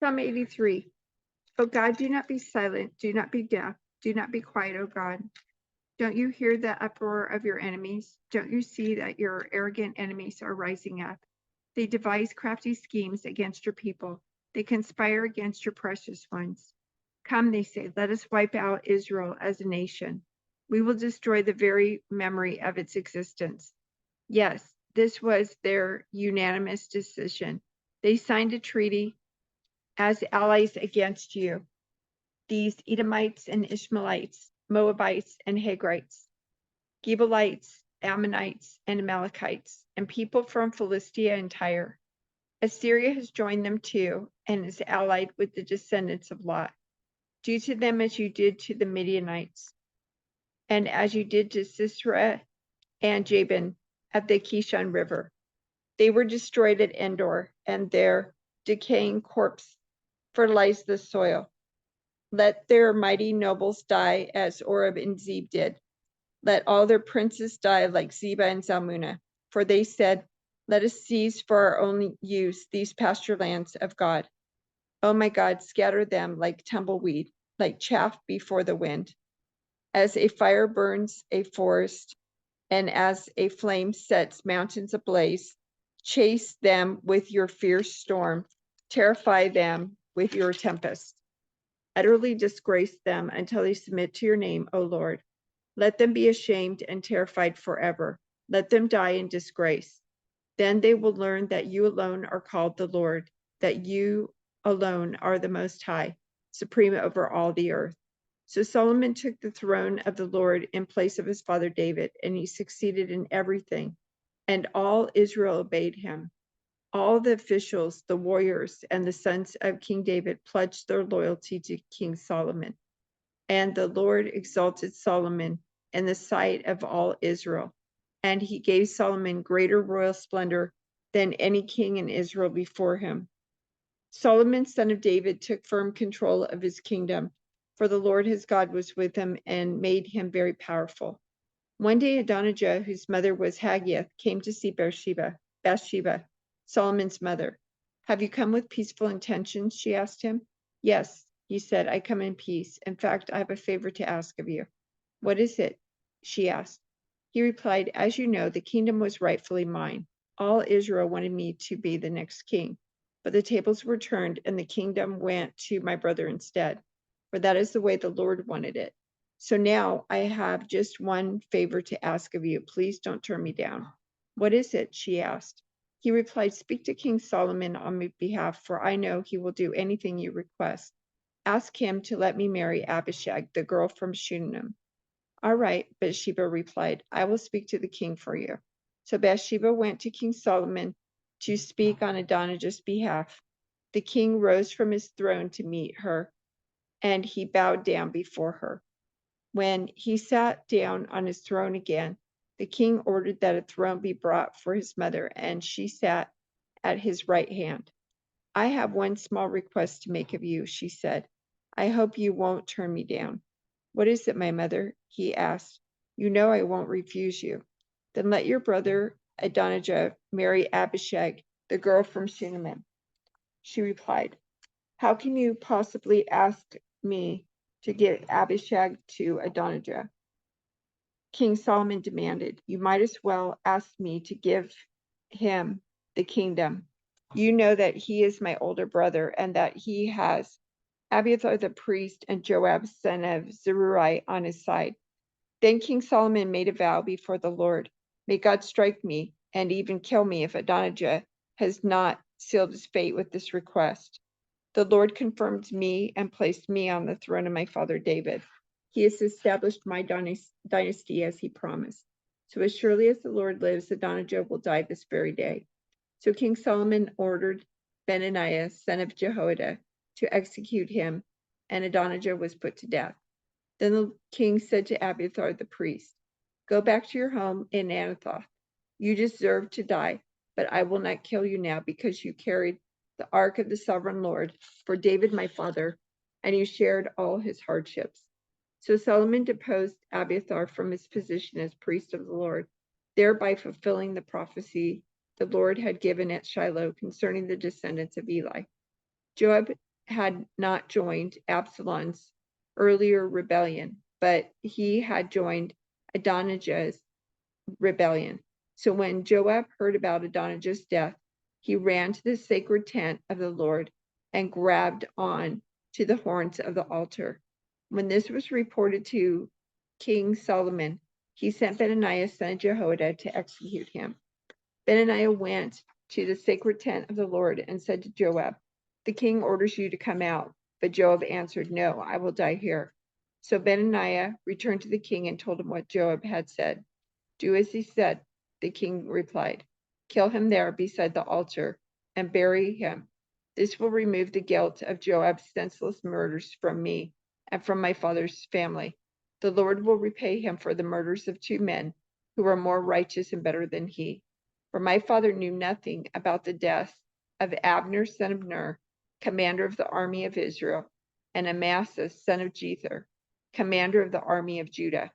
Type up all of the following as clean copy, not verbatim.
Psalm 83. O God, do not be silent, do not be deaf, do not be quiet, O God. Don't you hear the uproar of your enemies? Don't you see that your arrogant enemies are rising up? They devise crafty schemes against your people. They conspire against your precious ones. Come, they say, let us wipe out Israel as a nation. We will destroy the very memory of its existence. Yes, this was their unanimous decision. They signed a treaty as allies against you, these Edomites and Ishmaelites, Moabites and Hagrites, Gebalites, Ammonites and Amalekites, and people from Philistia and Tyre. Assyria has joined them too, and is allied with the descendants of Lot. Do to them as you did to the Midianites, and as you did to Sisera and Jabin at the Kishon River. They were destroyed at Endor, and their decaying corpse fertilized the soil. Let their mighty nobles die as Oreb and Zeb did. Let all their princes die like Zebah and Zalmunna. For they said, let us seize for our own use these pasture lands of God. Oh my God, scatter them like tumbleweed, like chaff before the wind. As a fire burns a forest, and as a flame sets mountains ablaze, chase them with your fierce storm, terrify them with your tempest. Utterly disgrace them until they submit to your name, O Lord. Let them be ashamed and terrified forever. Let them die in disgrace. Then they will learn that you alone are called the Lord, that you alone are the Most High, supreme over all the earth. So Solomon took the throne of the Lord in place of his father David, and he succeeded in everything, and all Israel obeyed him. All the officials, the warriors, and the sons of King David pledged their loyalty to King Solomon. And the Lord exalted Solomon in the sight of all Israel. And he gave Solomon greater royal splendor than any king in Israel before him. Solomon, son of David, took firm control of his kingdom, for the Lord his God was with him and made him very powerful. One day Adonijah, whose mother was Haggith, came to see Bathsheba, Solomon's mother. Have you come with peaceful intentions? She asked him. Yes, he said, I come in peace. In fact, I have a favor to ask of you. What is it? She asked. He replied, as you know, the kingdom was rightfully mine. All Israel wanted me to be the next king, but the tables were turned and the kingdom went to my brother instead, for that is the way the Lord wanted it. So now I have just one favor to ask of you. Please don't turn me down. What is it? She asked. He replied, speak to King Solomon on my behalf, for I know he will do anything you request. Ask him to let me marry Abishag, the girl from Shunem. All right, Bathsheba replied, I will speak to the king for you. So Bathsheba went to King Solomon to speak on Adonijah's behalf. The king rose from his throne to meet her, and he bowed down before her. When he sat down on his throne again, the king ordered that a throne be brought for his mother, and she sat at his right hand. I have one small request to make of you, she said. I hope you won't turn me down. What is it, my mother? He asked. You know I won't refuse you. Then let your brother Adonijah marry Abishag, the girl from Shunem. She replied, how can you possibly ask me to give Abishag to Adonijah? King Solomon demanded, you might as well ask me to give him the kingdom. You know that he is my older brother and that he has Abiathar the priest and Joab son of Zeruiah on his side. Then King Solomon made a vow before the Lord. May God strike me and even kill me if Adonijah has not sealed his fate with this request. The Lord confirmed me and placed me on the throne of my father David. He has established my dynasty as he promised. So as surely as the Lord lives, Adonijah will die this very day. So King Solomon ordered Benaiah, son of Jehoiada, to execute him, and Adonijah was put to death. Then the king said to Abiathar the priest, go back to your home in Anathoth. You deserve to die, but I will not kill you now because you carried the ark of the sovereign Lord for David my father, and you shared all his hardships. So Solomon deposed Abiathar from his position as priest of the Lord, thereby fulfilling the prophecy the Lord had given at Shiloh concerning the descendants of Eli. Joab had not joined Absalom's earlier rebellion, but he had joined Adonijah's rebellion. So when Joab heard about Adonijah's death, he ran to the sacred tent of the Lord and grabbed on to the horns of the altar. When this was reported to King Solomon, he sent Benaiah son of Jehoiada to execute him. Benaiah went to the sacred tent of the Lord and said to Joab, "The king orders you to come out." But Joab answered, "No, I will die here." So Benaiah returned to the king and told him what Joab had said. "Do as he said," the king replied. "Kill him there beside the altar and bury him. This will remove the guilt of Joab's senseless murders from me and from my father's family. The Lord will repay him for the murders of two men who are more righteous and better than he. For my father knew nothing about the death of Abner, son of Ner, commander of the army of Israel, and Amasa, son of Jether, commander of the army of Judah.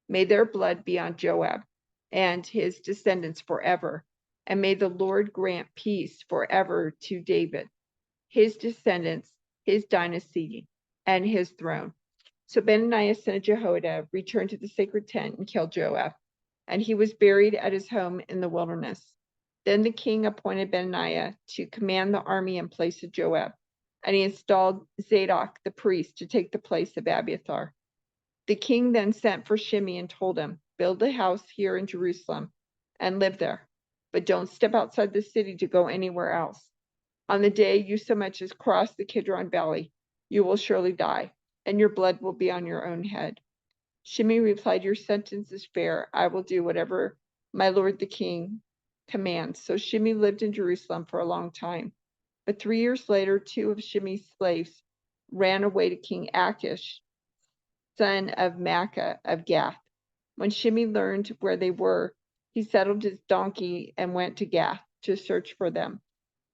May their blood be on Joab and his descendants forever, and may the Lord grant peace forever to David, his descendants, his dynasty, and his throne." So Benaiah son of Jehoiada returned to the sacred tent and killed Joab, and he was buried at his home in the wilderness. Then the king appointed Benaiah to command the army in place of Joab, and he installed Zadok the priest to take the place of Abiathar. The king then sent for Shimei and told him, "Build a house here in Jerusalem and live there, but don't step outside the city to go anywhere else. On the day you so much as cross the Kidron Valley, you will surely die, and your blood will be on your own head." Shimei replied, "Your sentence is fair. I will do whatever my lord the king commands." So Shimei lived in Jerusalem for a long time. But 3 years later, two of Shimei's slaves ran away to King Achish, son of Maacah of Gath. When Shimei learned where they were, he saddled his donkey and went to Gath to search for them.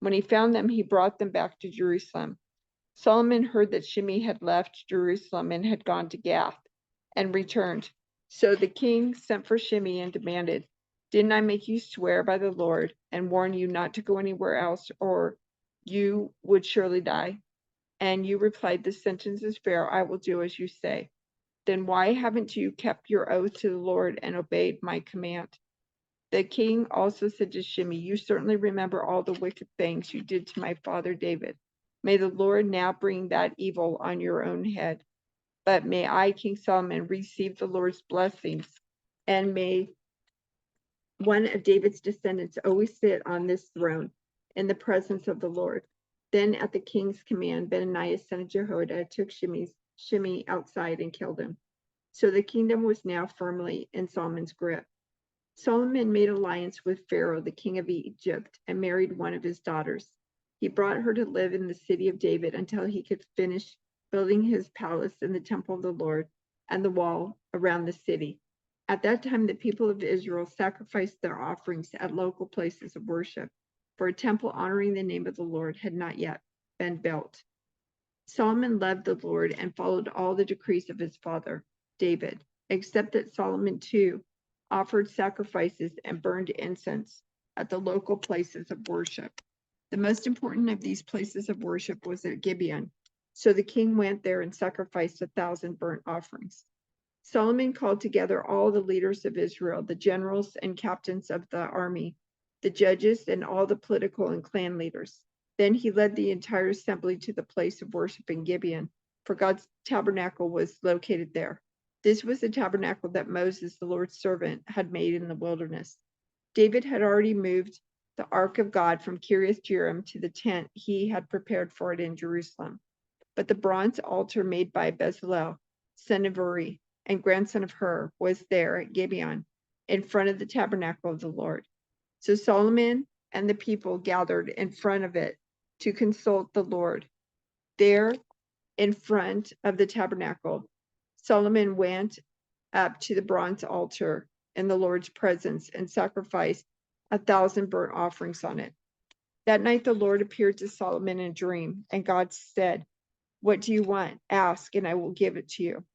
When he found them, he brought them back to Jerusalem. Solomon heard that Shimei had left Jerusalem and had gone to Gath and returned. So the king sent for Shimei and demanded, "Didn't I make you swear by the Lord and warn you not to go anywhere else, or you would surely die?" And you replied, "The sentence is fair. I will do as you say." Then why haven't you kept your oath to the Lord and obeyed my command? The king also said to Shimei, "You certainly remember all the wicked things you did to my father David. May the Lord now bring that evil on your own head. But may I, King Solomon, receive the Lord's blessings, and may one of David's descendants always sit on this throne in the presence of the Lord." Then at the king's command, Benaiah son of Jehoiada took Shimei outside and killed him. So the kingdom was now firmly in Solomon's grip. Solomon made alliance with Pharaoh, the king of Egypt, and married one of his daughters. He brought her to live in the city of David until he could finish building his palace and the temple of the Lord and the wall around the city. At that time, the people of Israel sacrificed their offerings at local places of worship, for a temple honoring the name of the Lord had not yet been built. Solomon loved the Lord and followed all the decrees of his father, David, except that Solomon too offered sacrifices and burned incense at the local places of worship. The most important of these places of worship was at Gibeon. So the king went there and sacrificed 1,000 burnt offerings. Solomon called together all the leaders of Israel, the generals and captains of the army, the judges, and all the political and clan leaders. Then he led the entire assembly to the place of worship in Gibeon, for God's tabernacle was located there. This was the tabernacle that Moses, the Lord's servant, had made in the wilderness. David had already moved the ark of God from Kiriath Jearim to the tent he had prepared for it in Jerusalem. But the bronze altar made by Bezalel, son of Uri, and grandson of Hur, was there at Gibeon, in front of the tabernacle of the Lord. So Solomon and the people gathered in front of it to consult the Lord. There, in front of the tabernacle, Solomon went up to the bronze altar in the Lord's presence and sacrificed 1,000 burnt offerings on it. That night the Lord appeared to Solomon in a dream, and God said, "What do you want? Ask, and I will give it to you."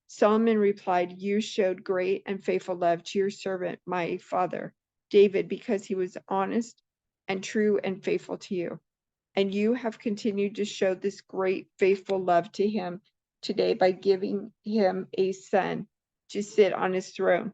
Solomon replied, "You showed great and faithful love to your servant, my father, David, because he was honest and true and faithful to you. And you have continued to show this great faithful love to him today by giving him a son to sit on his throne.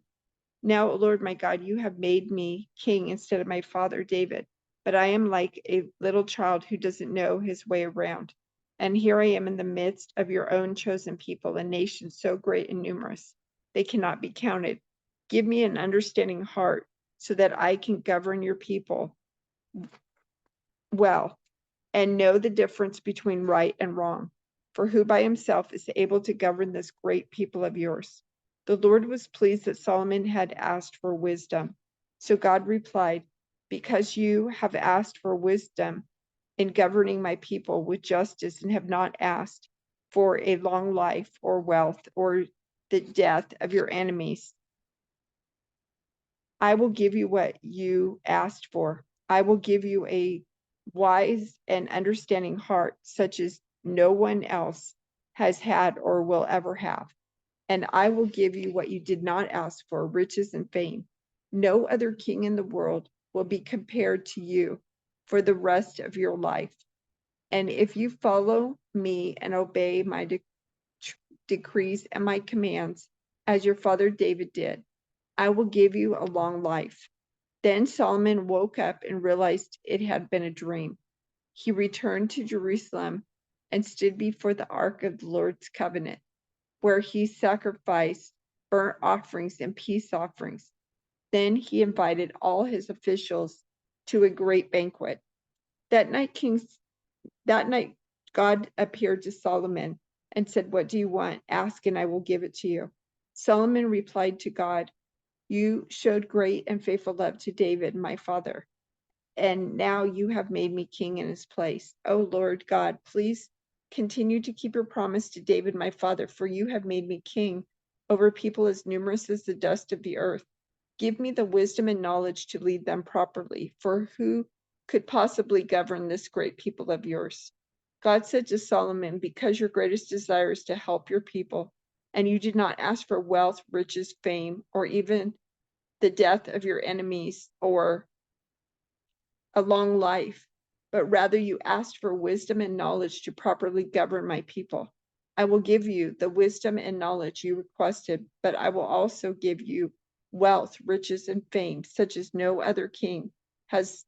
Now, Lord my God, you have made me king instead of my father David, but I am like a little child who doesn't know his way around. And here I am in the midst of your own chosen people, a nation so great and numerous, they cannot be counted. Give me an understanding heart so that I can govern your people well and know the difference between right and wrong. For who by himself is able to govern this great people of yours? The Lord was pleased that Solomon had asked for wisdom. So God replied, because you have asked for wisdom in governing my people with justice and have not asked for a long life or wealth or the death of your enemies, I will give you what you asked for. I will give you a wise and understanding heart, such as no one else has had or will ever have. And I will give you what you did not ask for, riches and fame. No other king in the world will be compared to you for the rest of your life. And if you follow me and obey my decrees and my commands, as your father David did, I will give you a long life. Then Solomon woke up and realized it had been a dream. He returned to Jerusalem and stood before the ark of the Lord's covenant, where he sacrificed burnt offerings and peace offerings. Then he invited all his officials to a great banquet. That night God appeared to Solomon and said, "What do you want? Ask and I will give it to you." Solomon replied to God, "You showed great and faithful love to David, my father, and now you have made me king in his place. O Lord God, please continue to keep your promise to David, my father, for you have made me king over people as numerous as the dust of the earth. Give me the wisdom and knowledge to lead them properly, for who could possibly govern this great people of yours?" God said to Solomon, because your greatest desire is to help your people, and you did not ask for wealth, riches, fame, or even the death of your enemies or a long life, but rather you asked for wisdom and knowledge to properly govern my people. I will give you the wisdom and knowledge you requested, but I will also give you wealth, riches, and fame, such as no other king has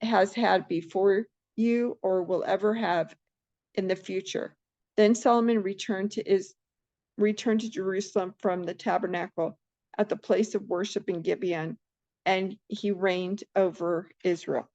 had before you or will ever have in the future. Then Solomon returned to Jerusalem from the tabernacle at the place of worship in Gibeon, and he reigned over Israel.